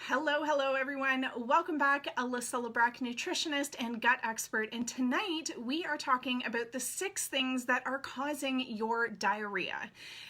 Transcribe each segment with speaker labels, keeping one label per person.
Speaker 1: Hello everyone. Welcome back. Alyssa LeBrecq, nutritionist and gut expert. And tonight we are talking about the 6 things that are causing your diarrhea.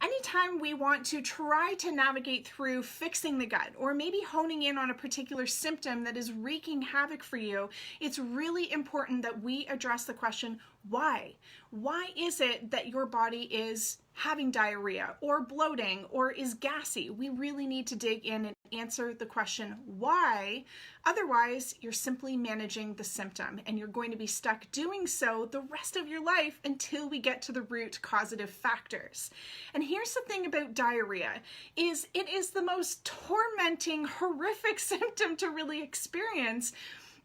Speaker 1: Anytime we want to try to navigate through fixing the gut or maybe honing in on a particular symptom that is wreaking havoc for you, it's really important that we address the question, why? Why is it that your body is having diarrhea or bloating or is gassy? We really need to dig in and answer the question why. Otherwise, you're simply managing the symptom and you're going to be stuck doing so the rest of your life until we get to the root causative factors. And here's the thing about diarrhea is it is the most tormenting, horrific symptom to really experience.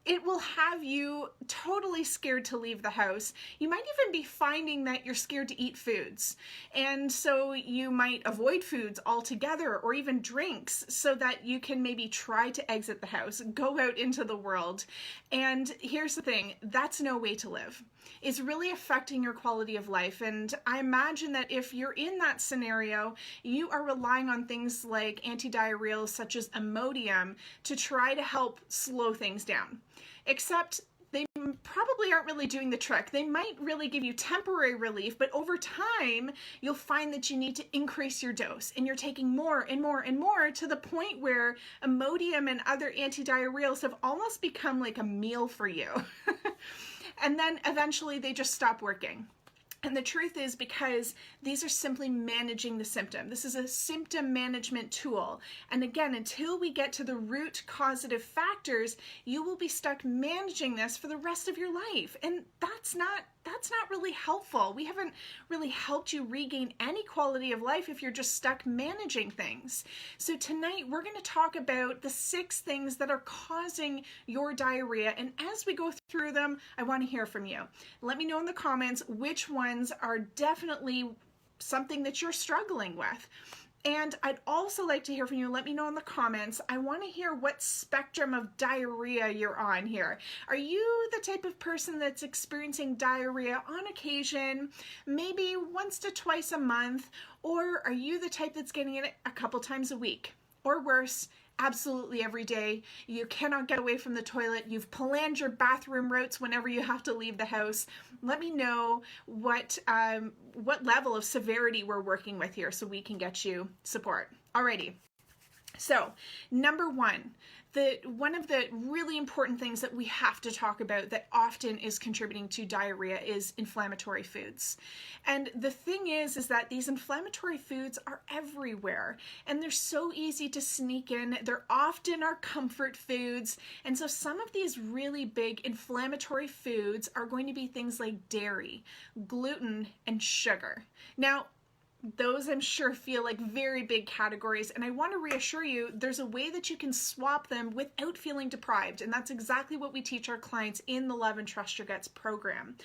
Speaker 1: It will have you totally scared to leave the house. You might even be finding that you're scared to eat foods. And so you might avoid foods altogether or even drinks so that you can maybe try to exit the house, go out into the world. And here's the thing, that's no way to live. It's really affecting your quality of life. And I imagine that if you're in that scenario, you are relying on things like antidiarrheals such as Imodium to try to help slow things down. Except they probably aren't really doing the trick. They might really give you temporary relief, but over time, you'll find that you need to increase your dose and you're taking more and more and more to the point where Imodium and other antidiarrheals have almost become like a meal for you. And then eventually they just stop working. And the truth is because these are simply managing the symptom. This is a symptom management tool. And again, until we get to the root causative factors, you will be stuck managing this for the rest of your life. And that's not really helpful. We haven't really helped you regain any quality of life if you're just stuck managing things. So tonight we're going to talk about the 6 things that are causing your diarrhea. And as we go through them, I want to hear from you. Let me know in the comments which ones are definitely something that you're struggling with. And I'd also like to hear from you. Let me know in the comments. I want to hear what spectrum of diarrhea you're on here. Are you the type of person that's experiencing diarrhea on occasion, maybe once to twice a month, or are you the type that's getting it a couple times a week? Or worse, absolutely every day. You cannot get away from the toilet. You've planned your bathroom routes whenever you have to leave the house. Let me know what level of severity we're working with here so we can get you support. Alrighty. So, number 1, one of the really important things that we have to talk about that often is contributing to diarrhea is inflammatory foods. And the thing is that these inflammatory foods are everywhere and they're so easy to sneak in. They're often our comfort foods. And so some of these really big inflammatory foods are going to be things like dairy, gluten, and sugar. Now, those I'm sure feel like very big categories, and I want to reassure you there's a way that you can swap them without feeling deprived, and that's exactly what we teach our clients in the Love and Trust Your Guts program.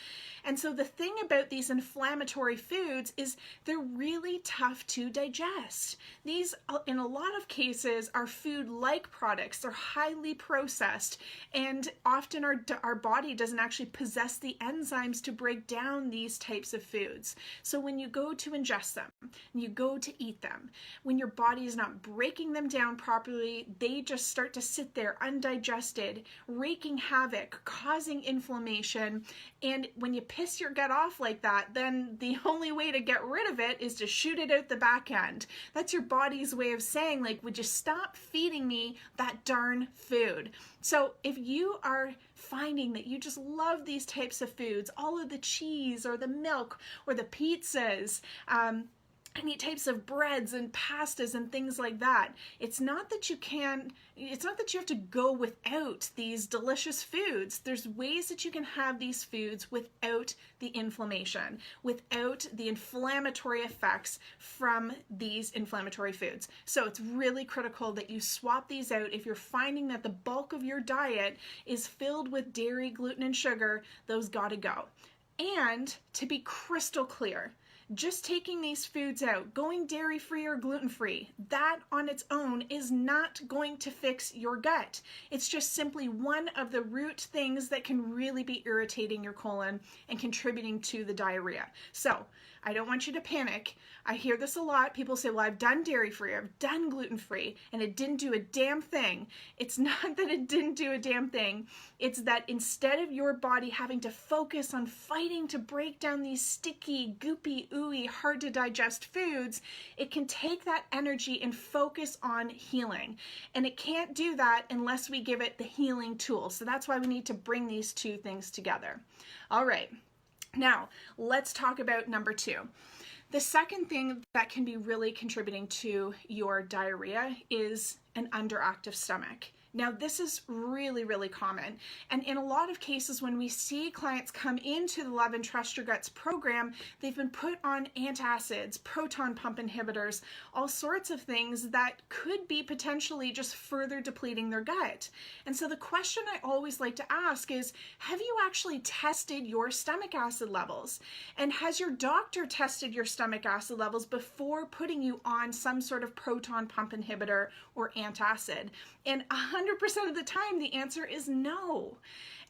Speaker 1: And so the thing about these inflammatory foods is they're really tough to digest. These, in a lot of cases, are food-like products. They're highly processed, and often our body doesn't actually possess the enzymes to break down these types of foods. So when you go to ingest them, and you go to eat them, when your body is not breaking them down properly, they just start to sit there undigested, wreaking havoc, causing inflammation. And when you piss your gut off like that, then the only way to get rid of it is to shoot it out the back end. That's your body's way of saying, like, would you stop feeding me that darn food? So if you are finding that you just love these types of foods, all of the cheese or the milk or the pizzas, any types of breads and pastas and things like that. It's not that you have to go without these delicious foods. There's ways that you can have these foods without the inflammation, without the inflammatory effects from these inflammatory foods. So it's really critical that you swap these out. If you're finding that the bulk of your diet is filled with dairy, gluten, and sugar, those gotta go. And to be crystal clear, just taking these foods out, going dairy-free or gluten-free, that on its own is not going to fix your gut. It's just simply one of the root things that can really be irritating your colon and contributing to the diarrhea. So I don't want you to panic. I hear this a lot. People say, well, I've done dairy-free, I've done gluten-free, and it didn't do a damn thing. It's not that it didn't do a damn thing. It's that instead of your body having to focus on fighting to break down these sticky, goopy, ooey, hard to digest foods, it can take that energy and focus on healing. And it can't do that unless we give it the healing tool. So that's why we need to bring these two things together. All right. Now, let's talk about number 2. The second thing that can be really contributing to your diarrhea is an underactive stomach. Now, this is really, really common. And in a lot of cases, when we see clients come into the Love and Trust Your Guts program, they've been put on antacids, proton pump inhibitors, all sorts of things that could be potentially just further depleting their gut. And so the question I always like to ask is, have you actually tested your stomach acid levels? And has your doctor tested your stomach acid levels before putting you on some sort of proton pump inhibitor or antacid? And 100% of the time, the answer is no.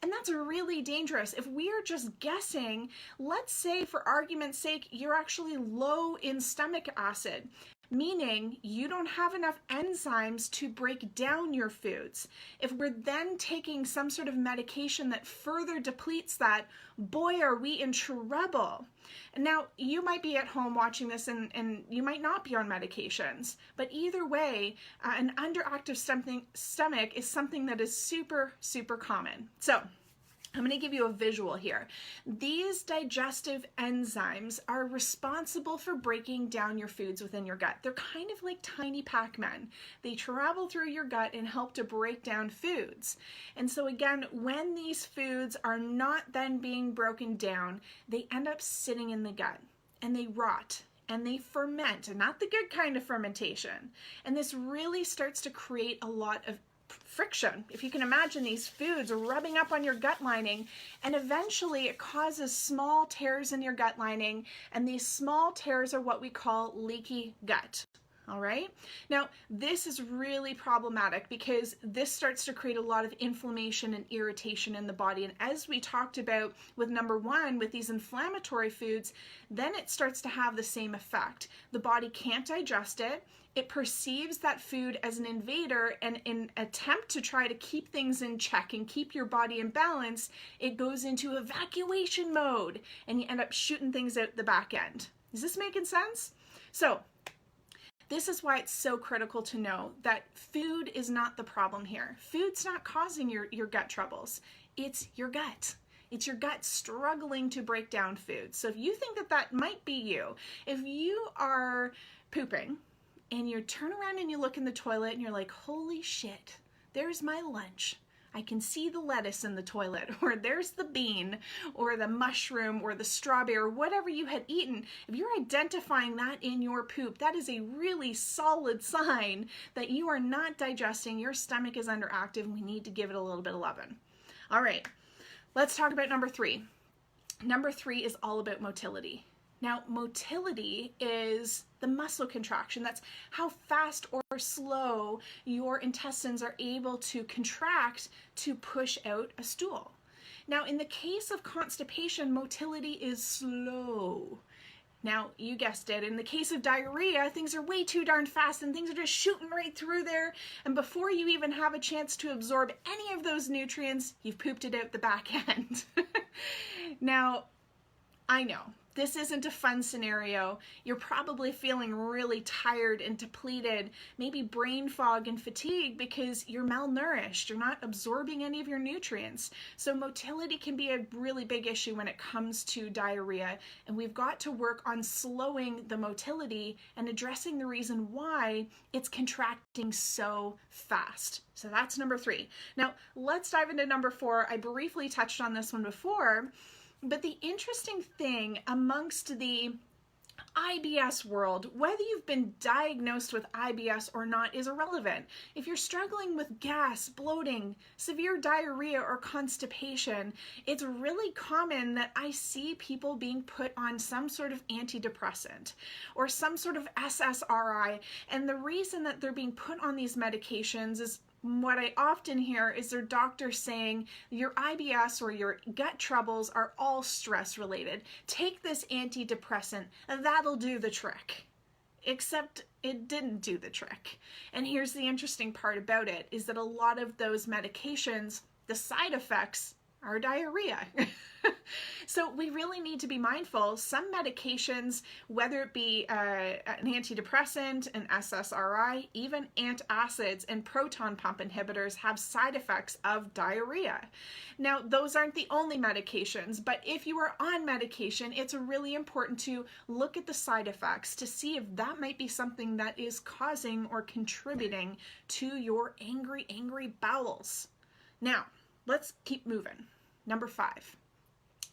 Speaker 1: And that's really dangerous. If we are just guessing, let's say for argument's sake, you're actually low in stomach acid, meaning you don't have enough enzymes to break down your foods. If we're then taking some sort of medication that further depletes that, boy, are we in trouble. Now, you might be at home watching this and you might not be on medications, but either way, an underactive stomach is something that is super, super common. So I'm going to give you a visual here. These digestive enzymes are responsible for breaking down your foods within your gut. They're kind of like tiny Pac-Men. They travel through your gut and help to break down foods. And so again, when these foods are not then being broken down, they end up sitting in the gut and they rot and they ferment, and not the good kind of fermentation. And this really starts to create a lot of friction. If you can imagine these foods rubbing up on your gut lining, and eventually it causes small tears in your gut lining, and these small tears are what we call leaky gut. All right. Now, this is really problematic because this starts to create a lot of inflammation and irritation in the body. And as we talked about with number 1, with these inflammatory foods, then it starts to have the same effect. The body can't digest it. It perceives that food as an invader, and in an attempt to try to keep things in check and keep your body in balance, it goes into evacuation mode and you end up shooting things out the back end. Is this making sense? So this is why it's so critical to know that food is not the problem here. Food's not causing your gut troubles. It's your gut. It's your gut struggling to break down food. So if you think that that might be you, if you are pooping and you turn around and you look in the toilet and you're like, holy shit, there's my lunch. I can see the lettuce in the toilet, or there's the bean, or the mushroom, or the strawberry, or whatever you had eaten. If you're identifying that in your poop, that is a really solid sign that you are not digesting, your stomach is underactive, and we need to give it a little bit of loving. All right, let's talk about number 3. Number 3 is all about motility. Now, motility is the muscle contraction. That's how fast or slow your intestines are able to contract to push out a stool. Now, in the case of constipation, motility is slow. Now, you guessed it, in the case of diarrhea, things are way too darn fast and things are just shooting right through there. And before you even have a chance to absorb any of those nutrients, you've pooped it out the back end. Now, I know this isn't a fun scenario. You're probably feeling really tired and depleted, maybe brain fog and fatigue because you're malnourished. You're not absorbing any of your nutrients. So motility can be a really big issue when it comes to diarrhea. And we've got to work on slowing the motility and addressing the reason why it's contracting so fast. So that's number 3. Now let's dive into number 4. I briefly touched on this one before. But the interesting thing amongst the IBS world, whether you've been diagnosed with IBS or not is irrelevant. If you're struggling with gas, bloating, severe diarrhea, or constipation, it's really common that I see people being put on some sort of antidepressant or some sort of SSRI. And the reason that they're being put on these medications is what I often hear is their doctor saying your IBS or your gut troubles are all stress related. Take this antidepressant, that'll do the trick. Except it didn't do the trick. And here's the interesting part about it is that a lot of those medications, the side effects are diarrhea. So we really need to be mindful. Some medications, whether it be an antidepressant, an SSRI, even antacids and proton pump inhibitors have side effects of diarrhea. Now, those aren't the only medications, but if you are on medication, it's really important to look at the side effects to see if that might be something that is causing or contributing to your angry bowels. Now, let's keep moving. Number 5.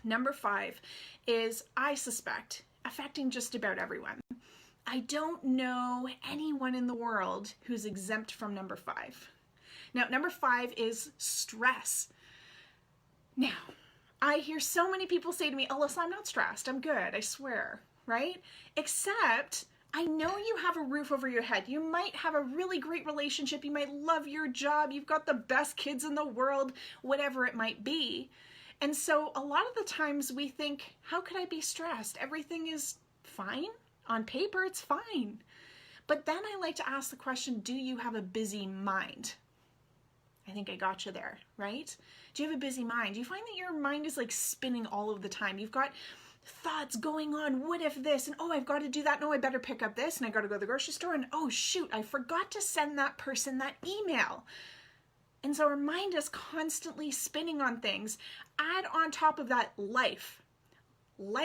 Speaker 1: Number 5 is, I suspect, affecting just about everyone. I don't know anyone in the world who's exempt from number 5. Now, number 5 is stress. Now, I hear so many people say to me, Alyssa, I'm not stressed. I'm good. I swear, right? Except I know you have a roof over your head. You might have a really great relationship. You might love your job. You've got the best kids in the world, whatever it might be. And so a lot of the times we think, how could I be stressed? Everything is fine. On paper, it's fine. But then I like to ask the question, do you have a busy mind? I think I got you there, right? Do you have a busy mind? Do you find that your mind is like spinning all of the time? You've got thoughts going on, what if this, and oh, I've got to do that, no, I better pick up this, and I got to go to the grocery store, and oh shoot, I forgot to send that person that email. And so our mind is constantly spinning on things. Add on top of that life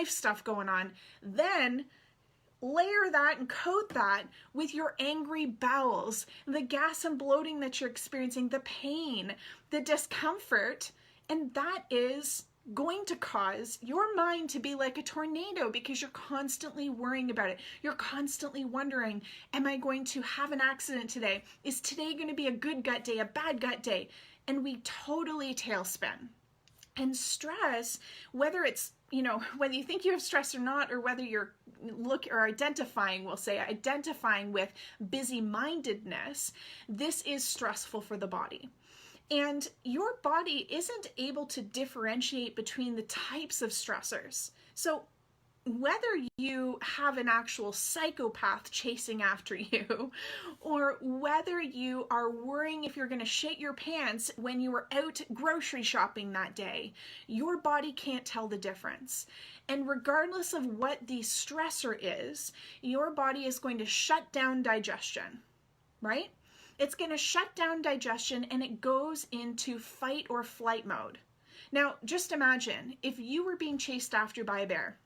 Speaker 1: stuff going on, then layer that and coat that with your angry bowels, the gas and bloating that you're experiencing, the pain, the discomfort, and that is going to cause your mind to be like a tornado because you're constantly worrying about it. You're constantly wondering, am I going to have an accident today? Is today going to be a good gut day, a bad gut day? And we totally tailspin. And stress, whether it's, whether you think you have stress or not, or whether you're identifying with busy-mindedness, this is stressful for the body. And your body isn't able to differentiate between the types of stressors. So whether you have an actual psychopath chasing after you, or whether you are worrying if you're going to shit your pants when you were out grocery shopping that day, your body can't tell the difference. And regardless of what the stressor is, your body is going to shut down digestion, right? It's going to shut down digestion and it goes into fight or flight mode. Now, just imagine if you were being chased after by a bear.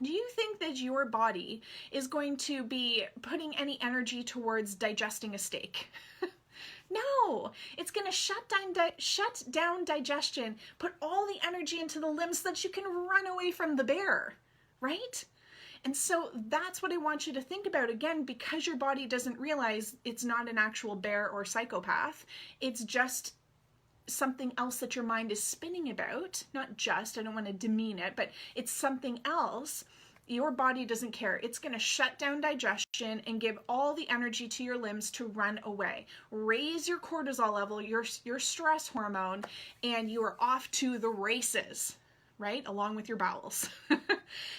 Speaker 1: Do you think that your body is going to be putting any energy towards digesting a steak? No, it's going to shut down digestion, put all the energy into the limbs so that you can run away from the bear, right? And so that's what I want you to think about, again, because your body doesn't realize it's not an actual bear or psychopath. It's just something else that your mind is spinning about. Not just, I don't want to demean it, but it's something else. Your body doesn't care. It's going to shut down digestion and give all the energy to your limbs to run away. Raise your cortisol level, your stress hormone, and you are off to the races, right? Along with your bowels.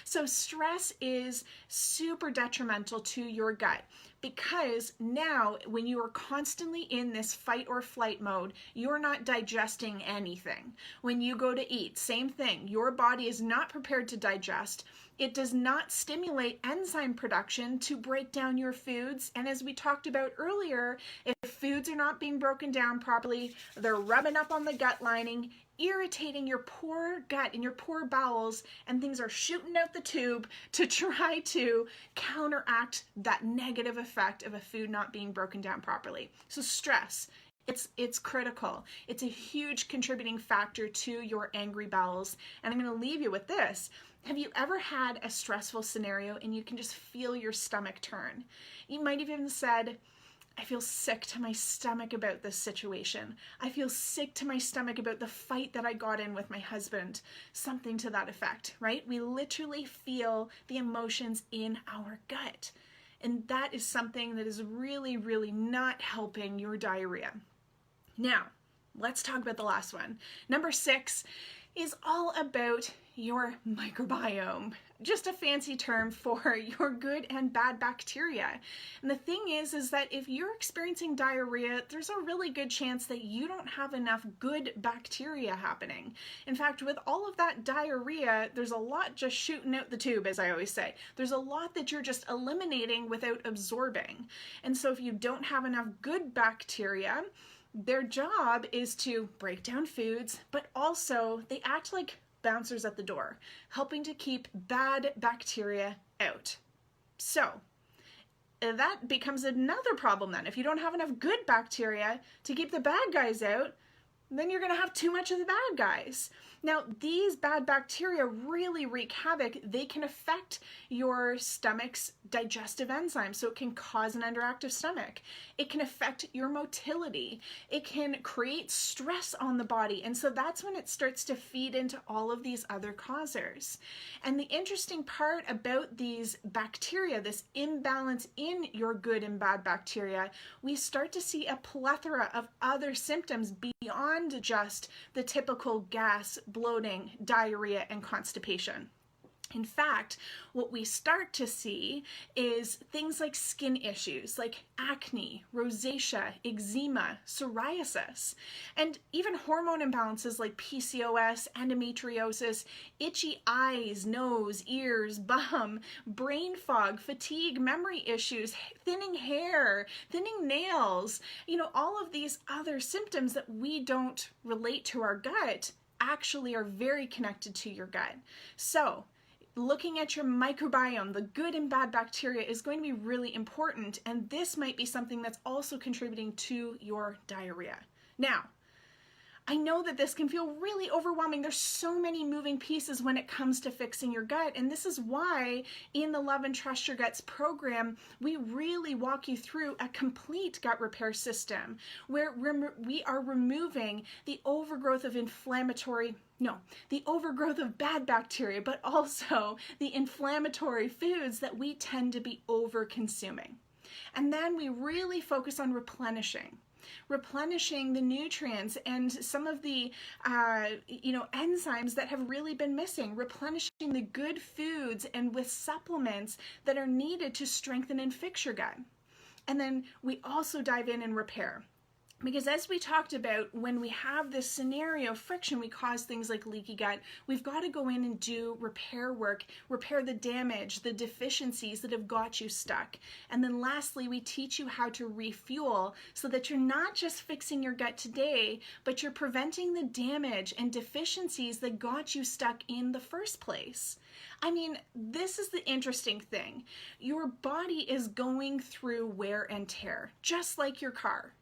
Speaker 1: So stress is super detrimental to your gut because now when you are constantly in this fight or flight mode, you're not digesting anything. When you go to eat, same thing. Your body is not prepared to digest. It does not stimulate enzyme production to break down your foods. And as we talked about earlier, if foods are not being broken down properly, they're rubbing up on the gut lining, irritating your poor gut and your poor bowels, and things are shooting out the tube to try to counteract that negative effect of a food not being broken down properly. So stress, it's critical. It's a huge contributing factor to your angry bowels. And I'm going to leave you with this. Have you ever had a stressful scenario and you can just feel your stomach turn? You might have even said, I feel sick to my stomach about this situation. I feel sick to my stomach about the fight that I got in with my husband. Something to that effect, right? We literally feel the emotions in our gut. And that is something that is really, really not helping your diarrhea. Now, let's talk about the last one. Number 6 is all about your microbiome. Just a fancy term for your good and bad bacteria. And the thing is that if you're experiencing diarrhea, there's a really good chance that you don't have enough good bacteria happening. In fact, with all of that diarrhea, there's a lot just shooting out the tube, as I always say. There's a lot that you're just eliminating without absorbing. And so if you don't have enough good bacteria, their job is to break down foods, but also they act like bouncers at the door, helping to keep bad bacteria out. So that becomes another problem then. If you don't have enough good bacteria to keep the bad guys out, then you're going to have too much of the bad guys. Now, these bad bacteria really wreak havoc. They can affect your stomach's digestive enzymes, so it can cause an underactive stomach. It can affect your motility. It can create stress on the body, and so that's when it starts to feed into all of these other causers. And the interesting part about these bacteria, this imbalance in your good and bad bacteria, we start to see a plethora of other symptoms beyond just the typical gas, bloating, diarrhea, and constipation. In fact, what we start to see is things like skin issues like acne, rosacea, eczema, psoriasis, and even hormone imbalances like PCOS, endometriosis, itchy eyes, nose, ears, bum, brain fog, fatigue, memory issues, thinning hair, thinning nails, all of these other symptoms that we don't relate to our gut actually are very connected to your gut. So looking at your microbiome, the good and bad bacteria, is going to be really important, and this might be something that's also contributing to your diarrhea. Now, I know that this can feel really overwhelming. There's so many moving pieces when it comes to fixing your gut, and this is why in the Love and Trust Your Guts program, we really walk you through a complete gut repair system where we are removing the overgrowth of the overgrowth of bad bacteria, but also the inflammatory foods that we tend to be over consuming. And then we really focus on replenishing the nutrients and some of the enzymes that have really been missing, replenishing the good foods and with supplements that are needed to strengthen and fix your gut. And then we also dive in and repair. Because as we talked about, when we have this scenario of friction, we cause things like leaky gut. We've got to go in and do repair work, repair the damage, the deficiencies that have got you stuck. And then lastly, we teach you how to refuel so that you're not just fixing your gut today, but you're preventing the damage and deficiencies that got you stuck in the first place. I mean, this is the interesting thing. Your body is going through wear and tear, just like your car.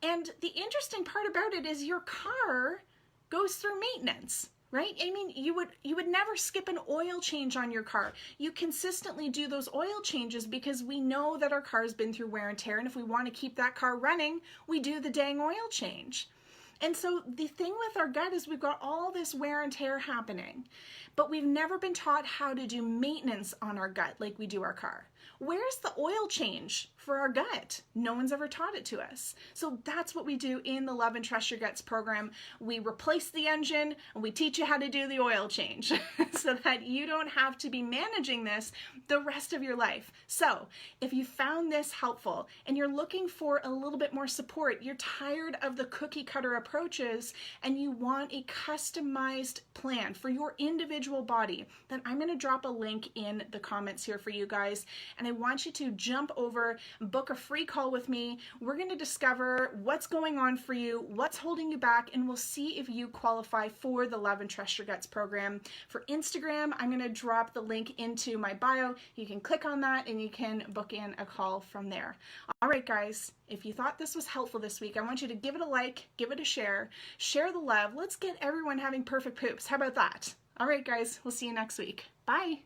Speaker 1: And the interesting part about it is your car goes through maintenance, right? I mean, you would never skip an oil change on your car. You consistently do those oil changes because we know that our car's been through wear and tear, and if we want to keep that car running, we do the dang oil change. And so the thing with our gut is we've got all this wear and tear happening, but we've never been taught how to do maintenance on our gut like we do our car. Where's the oil change for our gut? No one's ever taught it to us. So that's what we do in the Love and Trust Your Guts program. We replace the engine and we teach you how to do the oil change so that you don't have to be managing this the rest of your life. So if you found this helpful and you're looking for a little bit more support, you're tired of the cookie cutter approaches and you want a customized plan for your individual body, then I'm going to drop a link in the comments here for you guys. And I want you to jump over, book a free call with me. We're going to discover what's going on for you, what's holding you back, and we'll see if you qualify for the Love and Trust Your Guts program. For Instagram, I'm going to drop the link into my bio. You can click on that and you can book in a call from there. All right, guys, if you thought this was helpful this week, I want you to give it a like, give it a share the love. Let's get everyone having perfect poops. How about that? All right, guys, we'll see you next week. Bye.